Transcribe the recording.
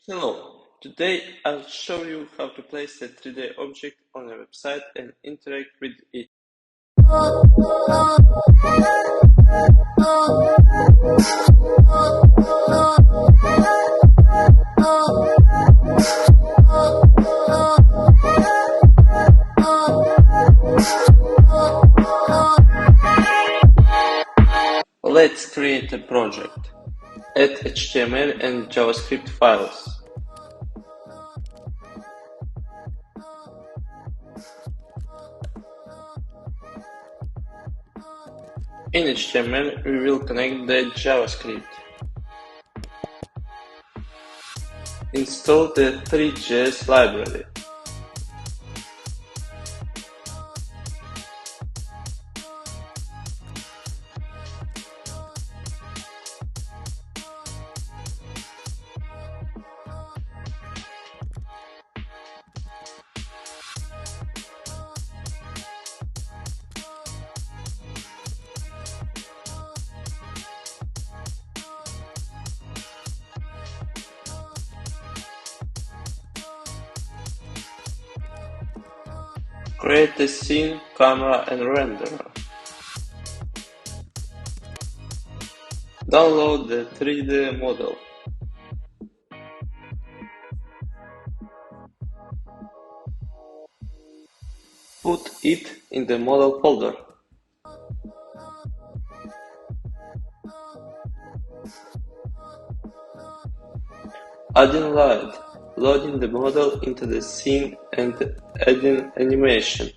Hello, today I'll show you how to place a 3D object on a website and interact with it. Let's create a project. Add HTML and JavaScript files. In HTML, we will connect the JavaScript. Install the three.js library. Create a scene, camera and renderer. Download the 3D model. Put it in the model folder. Adding light, loading the model into the scene and adding animation.